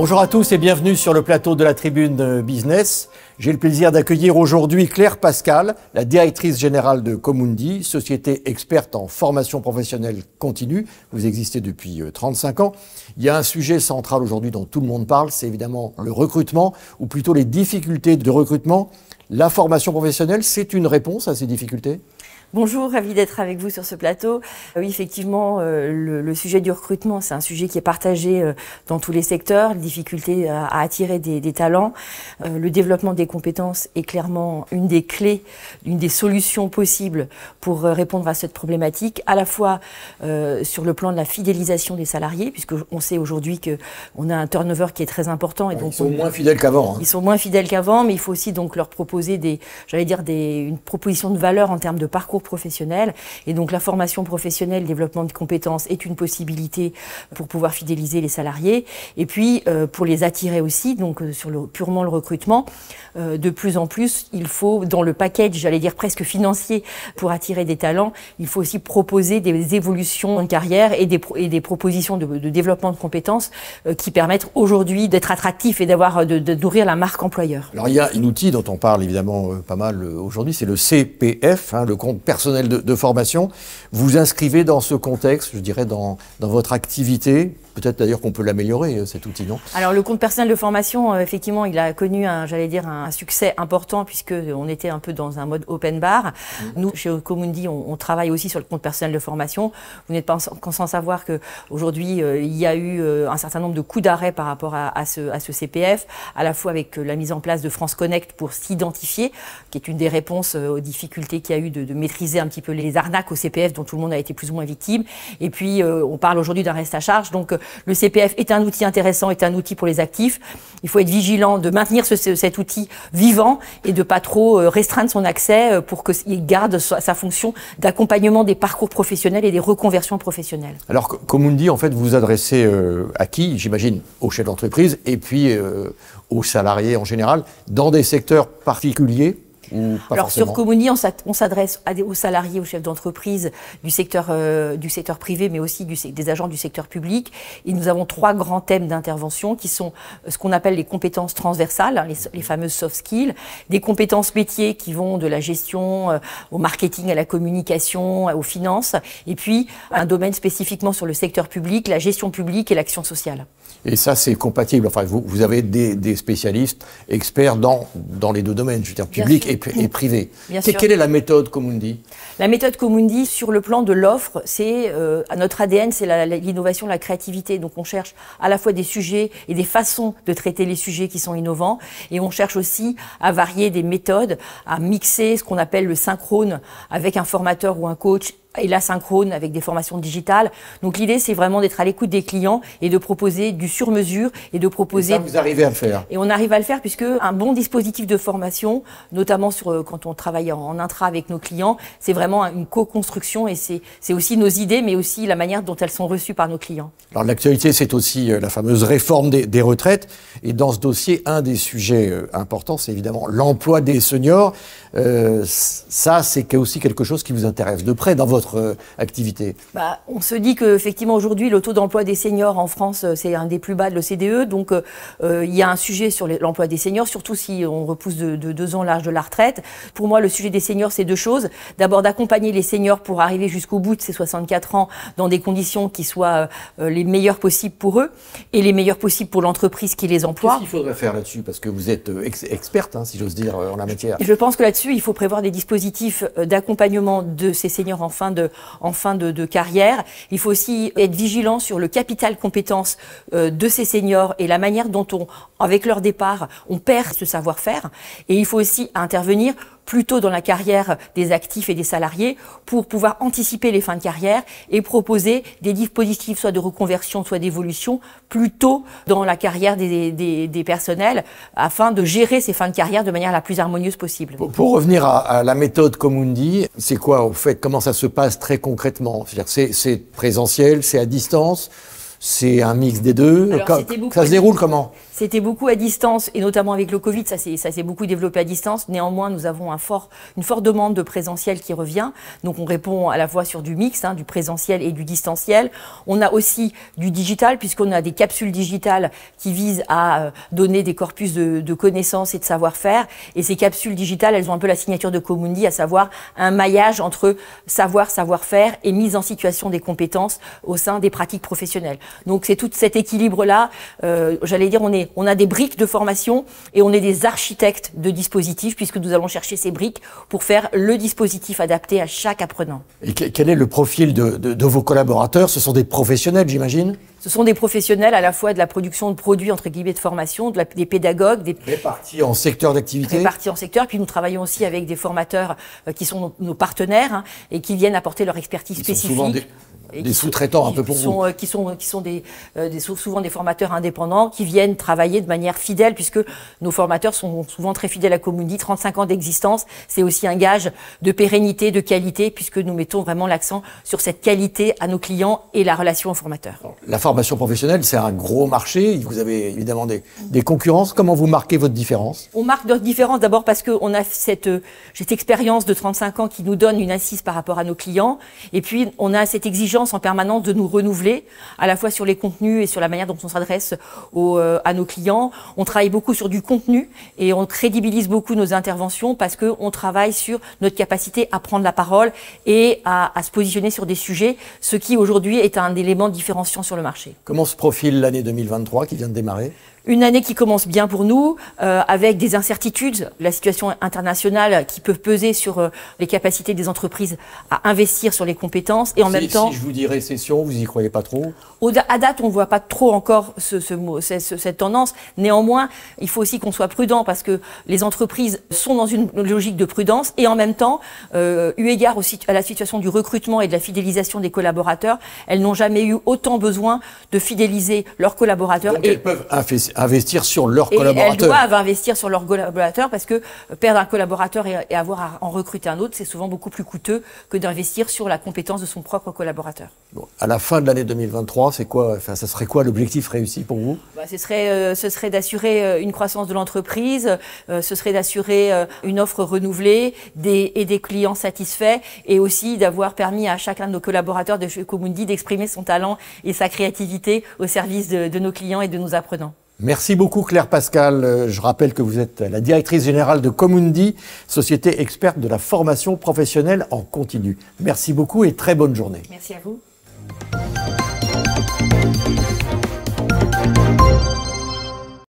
Bonjour à tous et bienvenue sur le plateau de la Tribune Business. J'ai le plaisir d'accueillir aujourd'hui Claire Pascal, la directrice générale de Comundi, société experte en formation professionnelle continue. Vous existez depuis 35 ans. Il y a un sujet central aujourd'hui dont tout le monde parle, c'est évidemment le recrutement, ou plutôt les difficultés de recrutement. La formation professionnelle, c'est une réponse à ces difficultés ? Bonjour, ravi d'être avec vous sur ce plateau. Oui, effectivement, le sujet du recrutement, c'est un sujet qui est partagé dans tous les secteurs, les difficultés à attirer des talents. Le développement des compétences est clairement une des clés, une des solutions possibles pour répondre à cette problématique, à la fois sur le plan de la fidélisation des salariés, puisque on sait aujourd'hui qu'on a un turnover qui est très important. Et donc ils sont moins fidèles qu'avant. Ils sont moins fidèles qu'avant, mais il faut aussi donc leur proposer une proposition de valeur en termes de parcours professionnel. Et donc la formation professionnelle, le développement de compétences est une possibilité pour pouvoir fidéliser les salariés. Et puis pour les attirer aussi, donc purement le recrutement, de plus en plus, il faut dans le package, j'allais dire presque financier, pour attirer des talents, il faut aussi proposer des évolutions de carrière et des propositions de développement de compétences qui permettent aujourd'hui d'être attractifs et de nourrir la marque employeur. Alors il y a un outil dont on parle évidemment pas mal aujourd'hui, c'est le CPF, le compte personnel de formation. Vous inscrivez dans ce contexte, je dirais, dans votre activité. Peut-être d'ailleurs qu'on peut l'améliorer, cet outil, non? Alors le compte personnel de formation, effectivement, il a connu un succès important puisqu'on était un peu dans un mode open bar. Nous, chez Comundi, on travaille aussi sur le compte personnel de formation. Vous n'êtes pas sans savoir qu'aujourd'hui, il y a eu un certain nombre de coups d'arrêt par rapport à ce CPF, à la fois avec la mise en place de France Connect pour s'identifier, qui est une des réponses aux difficultés qu'il y a eu de maîtriser un petit peu les arnaques au CPF dont tout le monde a été plus ou moins victime. Et puis, on parle aujourd'hui d'un reste à charge. Donc, le CPF est un outil intéressant, est un outil pour les actifs. Il faut être vigilant de maintenir cet outil vivant et de ne pas trop restreindre son accès pour qu'il garde sa fonction d'accompagnement des parcours professionnels et des reconversions professionnelles. Alors, comme on dit, en fait, vous vous adressez à qui? J'imagine aux chefs d'entreprise et puis aux salariés en général, dans des secteurs particuliers? Alors sur Comundi, on s'adresse aux salariés, aux chefs d'entreprise du secteur privé, mais aussi des agents du secteur public. Et nous avons 3 grands thèmes d'intervention qui sont ce qu'on appelle les compétences transversales, les fameuses soft skills, des compétences métiers qui vont de la gestion au marketing, à la communication, aux finances, et puis un domaine spécifiquement sur le secteur public, la gestion publique et l'action sociale. Et ça, c'est compatible. Enfin, vous avez des spécialistes experts dans les 2 domaines, je veux dire public et privé. Quelle est la méthode Comundi? La méthode Comundi, sur le plan de l'offre, c'est notre ADN, c'est l'innovation, la créativité. Donc on cherche à la fois des sujets et des façons de traiter les sujets qui sont innovants, et on cherche aussi à varier des méthodes, à mixer ce qu'on appelle le synchrone avec un formateur ou un coach, et l'asynchrone avec des formations digitales. Donc l'idée, c'est vraiment d'être à l'écoute des clients et de proposer du sur-mesure et de proposer... Et ça, vous arrivez à le faire? Et on arrive à le faire puisque un bon dispositif de formation, notamment quand on travaille en intra avec nos clients, c'est vraiment une co-construction et c'est aussi nos idées, mais aussi la manière dont elles sont reçues par nos clients. Alors l'actualité, c'est aussi la fameuse réforme des retraites. Et dans ce dossier, un des sujets importants, c'est évidemment l'emploi des seniors. Ça, c'est aussi quelque chose qui vous intéresse de près dans votre activité? On se dit qu'effectivement aujourd'hui le taux d'emploi des seniors en France c'est un des plus bas de l'OCDE, donc il y a un sujet sur l'emploi des seniors, surtout si on repousse de 2 ans l'âge de la retraite. Pour moi le sujet des seniors c'est 2 choses. D'abord d'accompagner les seniors pour arriver jusqu'au bout de ces 64 ans dans des conditions qui soient les meilleures possibles pour eux et les meilleures possibles pour l'entreprise qui les emploie. Qu'est-ce qu'il faudrait faire là-dessus? Parce que vous êtes experte, si j'ose dire, en la matière. Je pense que là-dessus il faut prévoir des dispositifs d'accompagnement de ces seniors en fin de carrière. Il faut aussi être vigilant sur le capital compétences de ces seniors et la manière dont avec leur départ, on perd ce savoir-faire. Et il faut aussi intervenir plus tôt dans la carrière des actifs et des salariés pour pouvoir anticiper les fins de carrière et proposer des dispositifs soit de reconversion, soit d'évolution plus tôt dans la carrière des personnels afin de gérer ces fins de carrière de manière la plus harmonieuse possible. Pour revenir à la méthode Comundi, c'est quoi au fait? Comment ça se passe très concrètement? C'est présentiel, c'est à distance? C'est un mix des deux? Alors, ça se déroule comment? C'était beaucoup à distance, et notamment avec le Covid, ça s'est beaucoup développé à distance. Néanmoins, nous avons une forte demande de présentiel qui revient. Donc on répond à la fois sur du mix, du présentiel et du distanciel. On a aussi du digital, puisqu'on a des capsules digitales qui visent à donner des corpus de connaissances et de savoir-faire. Et ces capsules digitales, elles ont un peu la signature de Comundi, à savoir un maillage entre savoir-faire et mise en situation des compétences au sein des pratiques professionnelles. Donc c'est tout cet équilibre-là. J'allais dire, on a des briques de formation et on est des architectes de dispositifs, puisque nous allons chercher ces briques pour faire le dispositif adapté à chaque apprenant. Et quel est le profil de vos collaborateurs? Ce sont des professionnels, j'imagine? Ce sont des professionnels à la fois de la production de produits, entre guillemets, de formation, des pédagogues. Répartis en secteurs d'activité? Répartis en secteurs. Puis nous travaillons aussi avec des formateurs qui sont nos partenaires et qui viennent apporter leur expertise spécifique. Souvent des sous-traitants un peu pour vous. Qui sont souvent des formateurs indépendants qui viennent travailler de manière fidèle, puisque nos formateurs sont souvent très fidèles à Comundi. 35 ans d'existence, c'est aussi un gage de pérennité, de qualité, puisque nous mettons vraiment l'accent sur cette qualité à nos clients et la relation aux formateurs. La formation professionnelle, c'est un gros marché. Vous avez évidemment des concurrences. Comment vous marquez votre différence? On marque notre différence d'abord parce qu'on a cette expérience de 35 ans qui nous donne une assise par rapport à nos clients. Et puis, on a cette exigence en permanence de nous renouveler, à la fois sur les contenus et sur la manière dont on s'adresse à nos clients. On travaille beaucoup sur du contenu et on crédibilise beaucoup nos interventions parce qu'on travaille sur notre capacité à prendre la parole et à se positionner sur des sujets, ce qui aujourd'hui est un élément différenciant sur le marché. Comment se profile l'année 2023 qui vient de démarrer ? Une année qui commence bien pour nous, avec des incertitudes, la situation internationale qui peut peser sur les capacités des entreprises à investir sur les compétences et en même temps... Si je vous dis récession, vous n'y croyez pas trop ? À date, on ne voit pas trop encore cette tendance. Néanmoins, il faut aussi qu'on soit prudent parce que les entreprises sont dans une logique de prudence et en même temps, eu égard à la situation du recrutement et de la fidélisation des collaborateurs, elles n'ont jamais eu autant besoin de fidéliser leurs collaborateurs. Donc elles peuvent investir sur leurs collaborateurs. Elles doivent investir sur leurs collaborateurs parce que perdre un collaborateur et avoir à en recruter un autre, c'est souvent beaucoup plus coûteux que d'investir sur la compétence de son propre collaborateur. Bon, à la fin de l'année 2023, ça serait quoi l'objectif réussi pour vous ? Ce serait d'assurer une croissance de l'entreprise, ce serait d'assurer une offre renouvelée et des clients satisfaits et aussi d'avoir permis à chacun de nos collaborateurs de chez Comundi d'exprimer son talent et sa créativité au service de nos clients et de nos apprenants. Merci beaucoup Claire Pascal. Je rappelle que vous êtes la directrice générale de Comundi, société experte de la formation professionnelle en continu. Merci beaucoup et très bonne journée. Merci à vous.